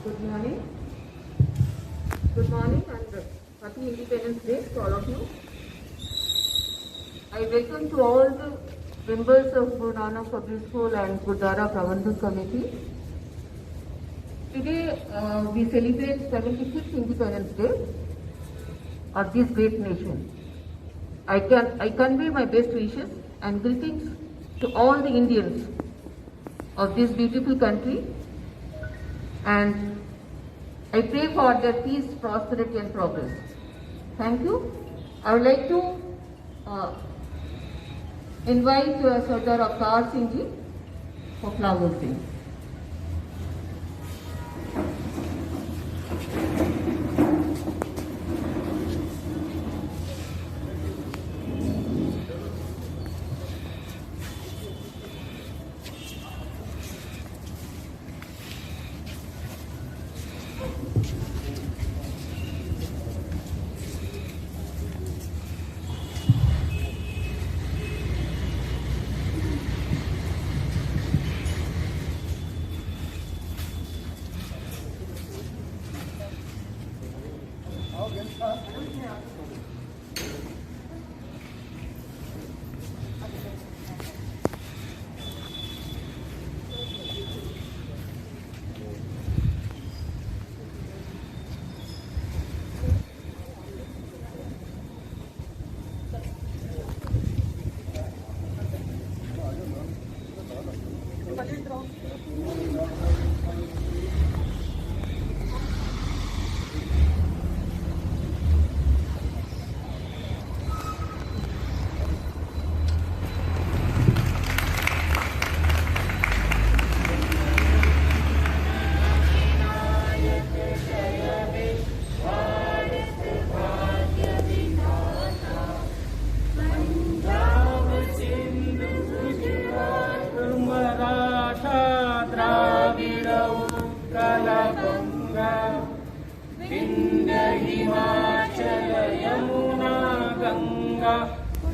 Good morning. Good morning and happy Independence Day to all of you. I welcome to all the members of Guru Nanak Public School and Gurdwara Prabandhan Committee. Today we celebrate 76th Independence Day of this great nation. I convey my best wishes and greetings to all the Indians of this beautiful country, and I pray for their peace, prosperity and progress. Thank you. I would like to invite Sardar Avtar Singh ji for flowering.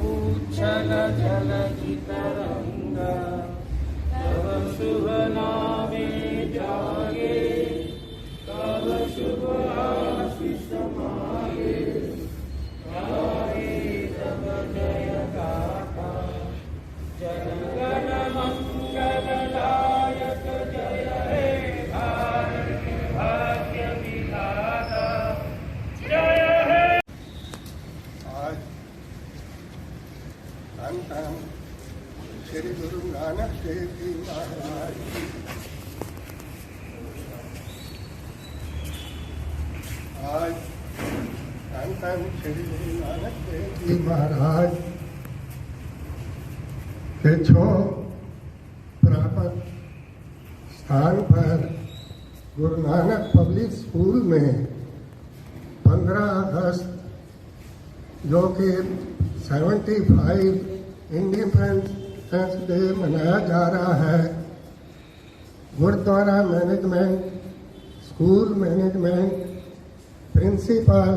उच्छल जल की तरंगा तब शुभ नामे जागे तब शुभ आशीष मागे गाए तब जय गाथा जनगण मंगलदायक जय हे भारत भाग्य विधाता जय हे। धन श्री गुरु नानक देव जी महाराज आज धन श्री गुरु नानक देव जी महाराज के प्राप्त स्थान पर गुरु नानक पब्लिक स्कूल में 15 अगस्त जो कि 75 इंडिपेंडेंस डे मनाया जा रहा है। Gurdwara management, school management, principal,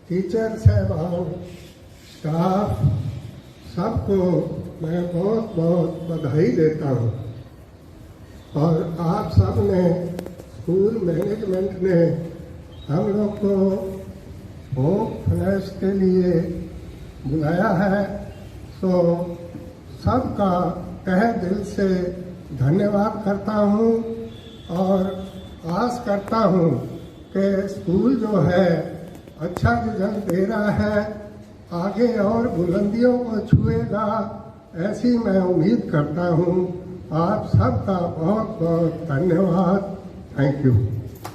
teacher साहबान, स्टाफ सबको मैं बहुत बहुत बधाई देता हूँ। और आप सब ने, स्कूल मैनेजमेंट ने हम लोग को होम फ्लैश के लिए बुलाया है, तो सबका तहे दिल से धन्यवाद करता हूँ और आस करता हूँ कि स्कूल जो है अच्छा रिजल्ट दे रहा है, आगे और बुलंदियों को छुएगा, ऐसी मैं उम्मीद करता हूँ। आप सबका बहुत बहुत धन्यवाद। Thank you.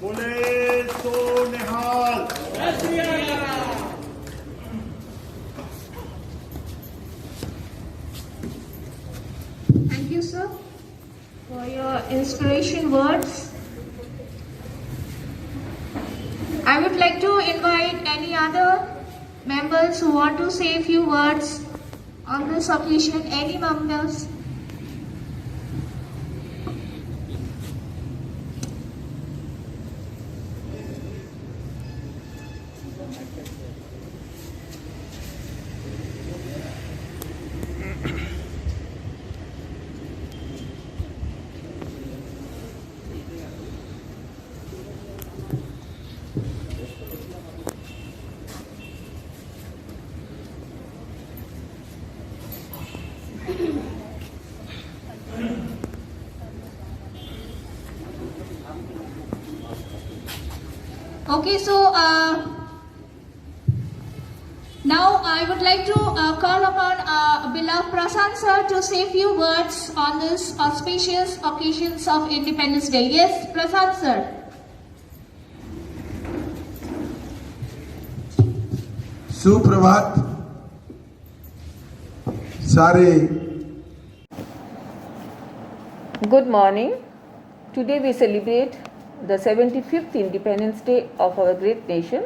बोले सो निहाल। Thank you, sir, for your inspiration words. I would like to invite any other members who want to say a few words on this occasion. Any members? Okay, so now I would like to call upon beloved Prasad sir to say a few words on this auspicious occasions of Independence Day. Yes, Prasad sir. सुप्रभात सारे Good morning. Today we celebrate the 75th Independence Day of our great nation.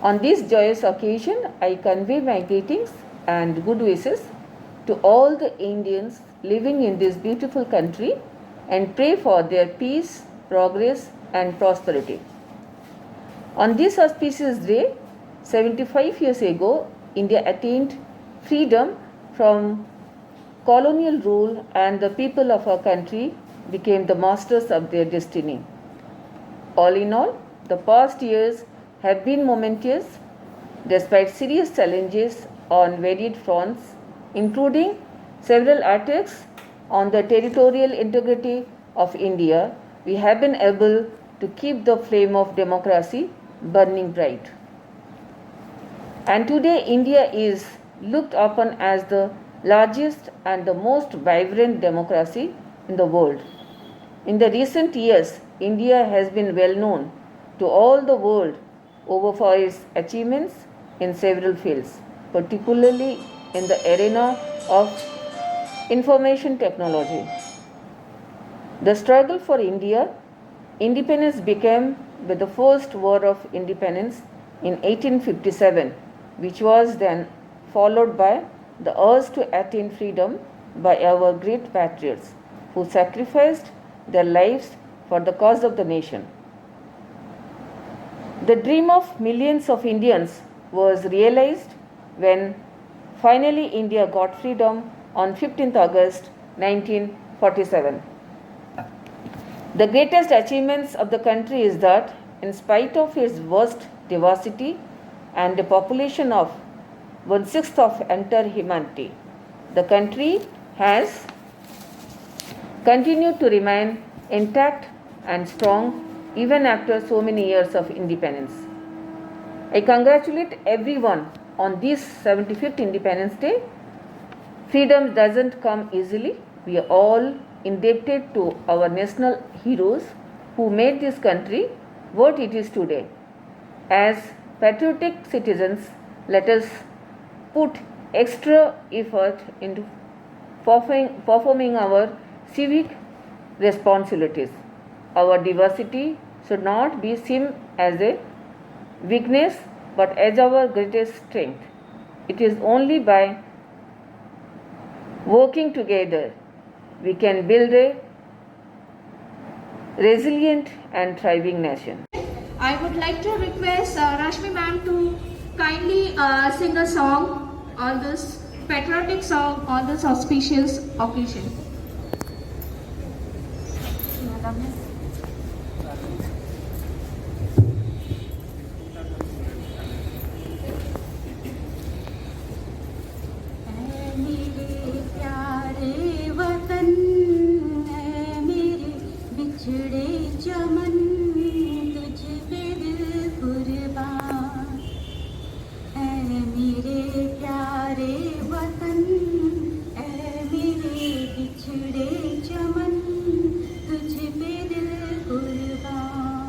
On this joyous occasion, I convey my greetings and good wishes to all the Indians living in this beautiful country and pray for their peace, progress and prosperity. On this auspicious day, 75 years ago, India attained freedom from colonial rule and the people of our country became the masters of their destiny. All in all, the past years have been momentous despite serious challenges on varied fronts, including several attacks on the territorial integrity of India. We have been able to keep the flame of democracy burning bright. And today, India is looked upon as the largest and the most vibrant democracy in the world. In the recent years, India has been well known to all the world over for its achievements in several fields, particularly in the arena of information technology. The struggle for independence began with the first War of Independence in 1857, which was then followed by the urge to attain freedom by our great patriots who sacrificed their lives for the cause of the nation. The dream of millions of Indians was realized when finally India got freedom on 15th August 1947. The greatest achievements of the country is that, in spite of its vast diversity and a population of 1/6 of entire humanity, the country has continued to remain intact and strong even after so many years of independence. I congratulate everyone on this 75th Independence Day. Freedom doesn't come easily. We are all indebted to our national heroes who made this country what it is today. As patriotic citizens, let us put extra effort into performing our civic responsibilities. Our diversity should not be seen as a weakness but as our greatest strength. It is only by working together we can build a resilient and thriving nation. I would like to request Rashmi ma'am to kindly sing a song on this patriotic song on this auspicious occasion. बिछड़े चमन तुझ पे दिल कुर्बान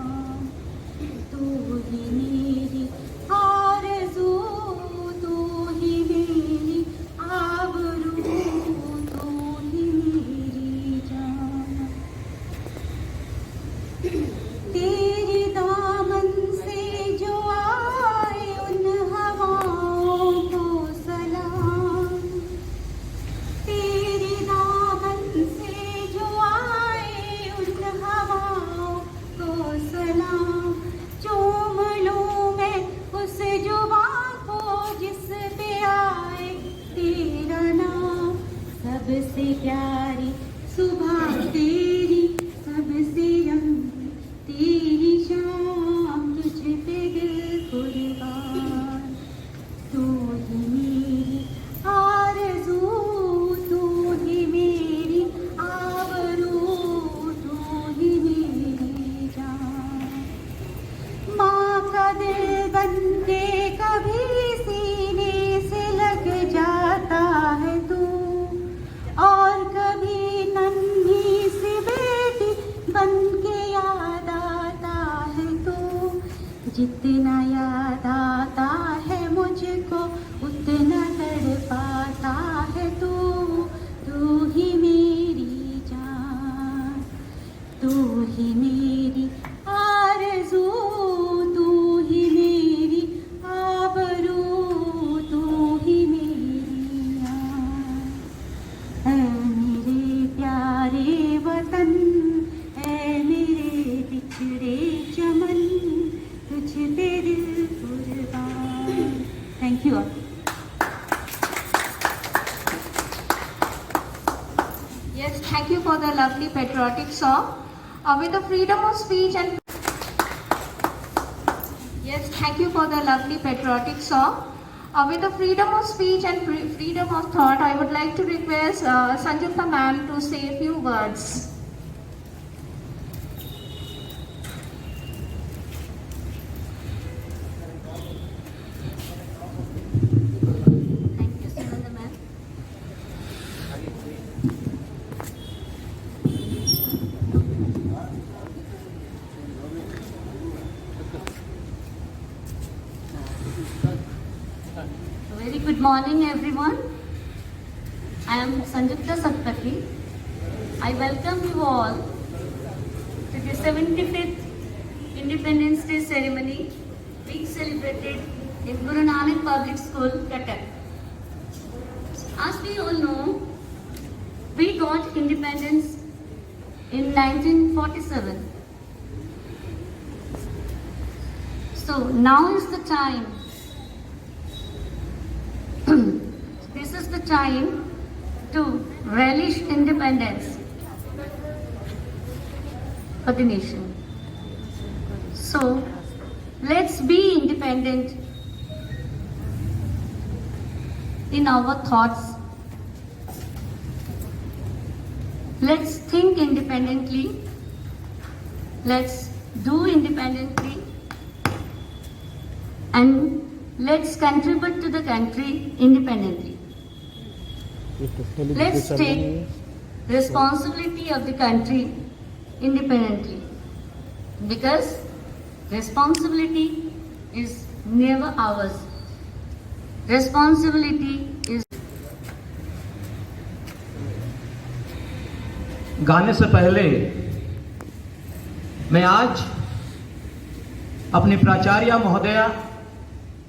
Yes, thank you for the lovely patriotic song. With the freedom of speech and yes, thank you for the lovely patriotic song. With the freedom of speech and freedom of thought, I would like to request Sanjukta ma'am to say a few words. Thank you, Sunanda ma'am. Very good morning, everyone. I am Sanjukta Satpathy. I welcome you all to the 75th Independence Day ceremony being celebrated in Guru Nanak Public School, Cuttack. As we all know, we got independence in 1947. So now is the time. This is the time to relish independence for the nation. So let's be independent in our thoughts. Let's think independently. Let's do independently. And let's contribute to the country independently. Let's take responsibility of the country independently, because responsibility is never ours. Responsibility is गाने से पहले मैं आज अपनी प्राचार्य महोदया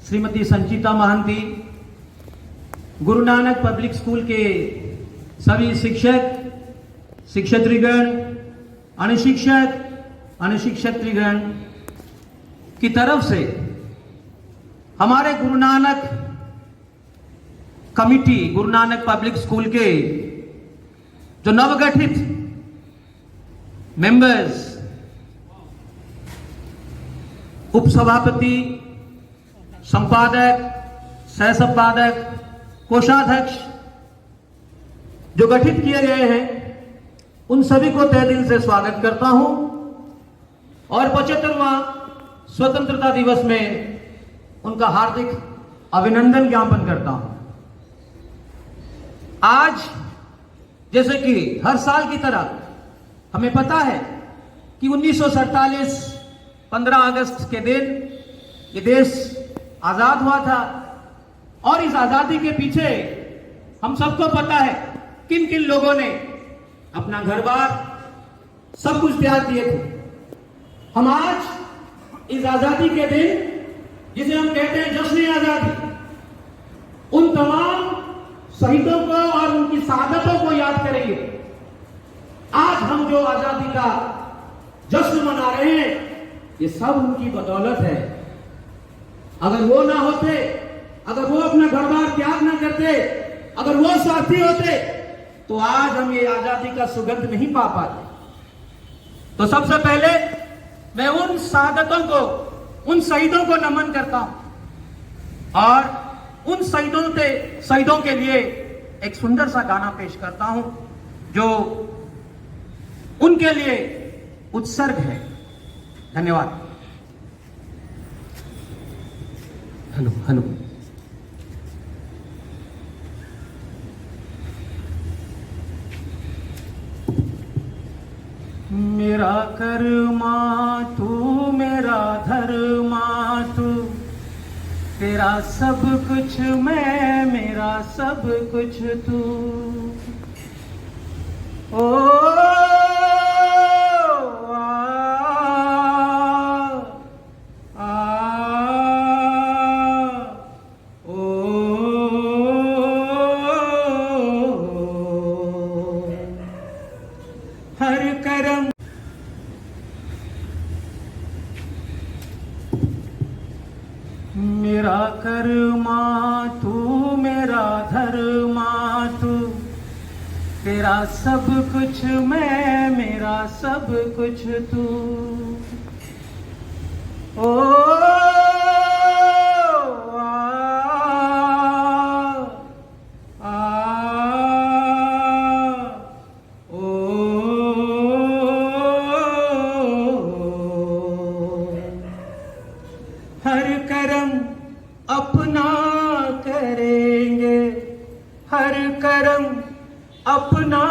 श्रीमती संचिता Mahanti, Guru Nanak public school के सभी शिक्षक, शिक्षकगण, अणुशिक्षकगण की तरफ से हमारे Guru Nanak committee, Guru Nanak public school के जो नवगठित मेंबर्स, उपसभापति, संपादक, सह संपादक, कोषाध्यक्ष जो गठित किए गए हैं, उन सभी को तहे दिल से स्वागत करता हूं और 75वां स्वतंत्रता दिवस में उनका हार्दिक अभिनंदन ज्ञापन करता हूं। आज जैसे कि हर साल की तरह हमें पता है कि 1947 15 अगस्त के दिन ये देश आजाद हुआ था और इस आजादी के पीछे हम सबको पता है किन किन लोगों ने अपना घर-बार सब कुछ त्याग दिए थे। हम आज इस आजादी के दिन, जिसे हम कहते हैं जश्न आजादी, उन तमाम शहीदों को और उनकी शहादतों को याद करेंगे। आज हम जो आजादी का जश्न मना रहे हैं, ये सब उनकी बदौलत है। अगर वो ना होते, अगर वो अपना घर-बार त्याग ना करते, अगर वो साथी होते, तो आज हम ये आजादी का सुगंध नहीं पा पाते। तो सबसे पहले मैं उन शहादतों को, उन शहीदों को नमन करता हूं और उन शहीदों के लिए एक सुंदर सा गाना पेश करता हूं जो उनके लिए उत्सर्ग है। धन्यवाद। हेलो मेरा कर्मा तू, मेरा धर्मा तू, तेरा सब कुछ मैं, मेरा सब कुछ तू। ओ हर करम मेरा कर्मा तू, मेरा धर्मा तू, तेरा मेरा सब कुछ मैं, मेरा सब कुछ तू। ओ हर करम अपना करेंगे, हर करम अपना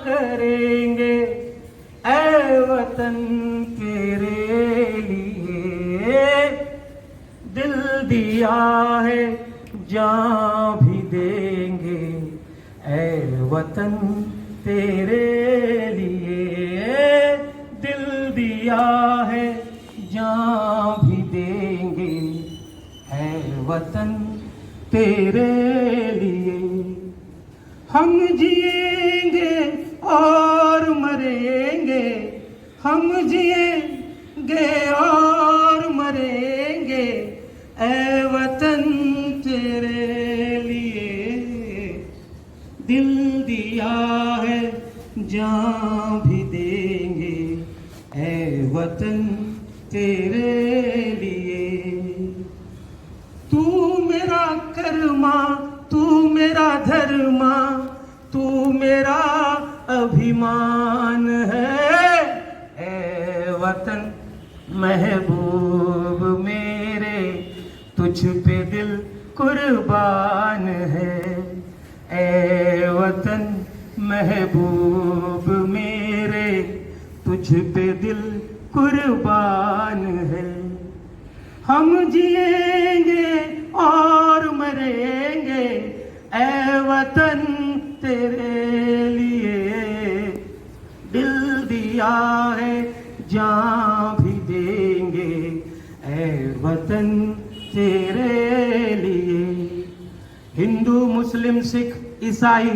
करेंगे, ऐ वतन तेरे लिए दिल दिया है, जान भी देंगे, ऐ वतन तेरे लिए दिल दिया है, जान भी देंगे, है वतन तेरे लिए। हम जिएंगे और मरेंगे, हम जिएंगे और मरेंगे, ऐ वतन तेरे लिए दिल दिया है, जान भी देंगे, ऐ वतन तेरे लिए। तू मेरा कर्मा, तू मेरा धर्मा, तू मेरा अभिमान है, ऐ वतन महबूब मेरे, तुझ पे दिल कुर्बान है, ऐ वतन महबूब मेरे, तुझ पे दिल कुर्बान है। हम जिएंगे और मरेंगे, ऐ वतन तेरे लिए दिल दिया है, जान भी देंगे, ऐ वतन तेरे लिए। हिंदू मुस्लिम सिख ईसाई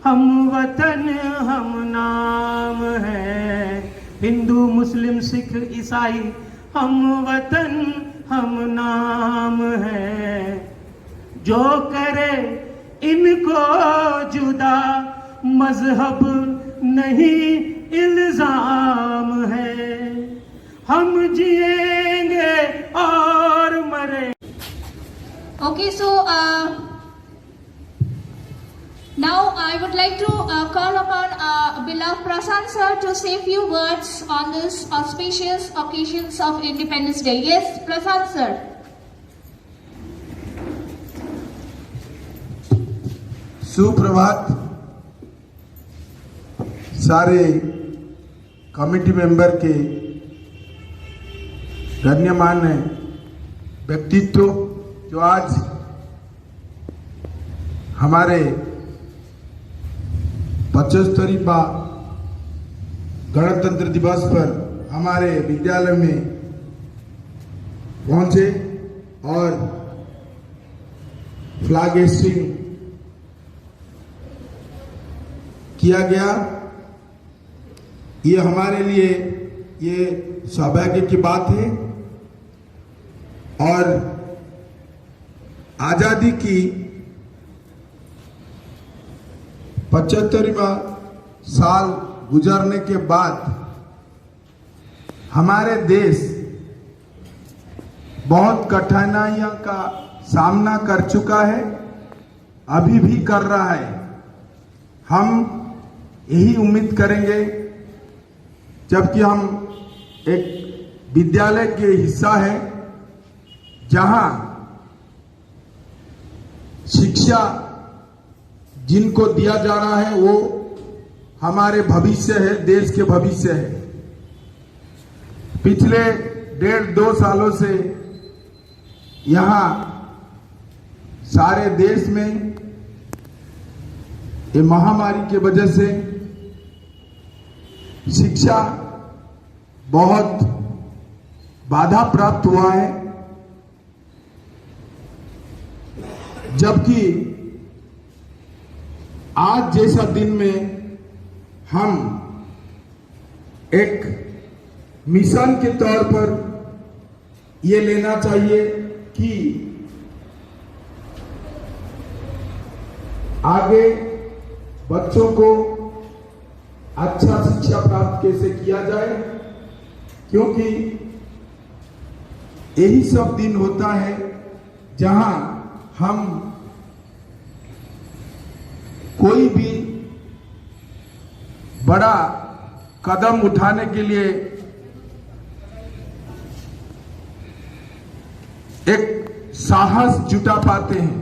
हम वतन हम नाम है, हिंदू मुस्लिम सिख ईसाई हम वतन हम नाम है। जो करे इनको जुदा मजहब नहीं इल्जाम है, हम जिएंगे और मरे। Okay, so now I would like to call upon beloved Prasad sir to say few words on this auspicious occasions of Independence Day. Yes, Prasad sir. सुप्रभात सारे कमेटी मेंबर के गण्यमान्य व्यक्तित्व जो आज हमारे 75वां गणतंत्र दिवस पर हमारे विद्यालय में पहुंचे और फ्लैग होस्टिंग किया गया। ये हमारे लिए ये सौभाग्य की बात है और आजादी की 75वां साल गुजरने के बाद हमारे देश बहुत कठिनाइयों का सामना कर चुका है, अभी भी कर रहा है। हम यही उम्मीद करेंगे जबकि हम एक विद्यालय के हिस्सा है जहां शिक्षा जिनको दिया जा रहा है वो हमारे भविष्य है, देश के भविष्य है। पिछले 1.5-2 सालों से यहाँ सारे देश में ये महामारी के वजह से शिक्षा बहुत बाधा प्राप्त हुआ है, जबकि आज जैसा दिन में हम एक मिशन के तौर पर ये लेना चाहिए कि आगे बच्चों को अच्छा शिक्षा प्राप्त कैसे किया जाए, क्योंकि यही सब दिन होता है जहां हम कोई भी बड़ा कदम उठाने के लिए एक साहस जुटा पाते हैं।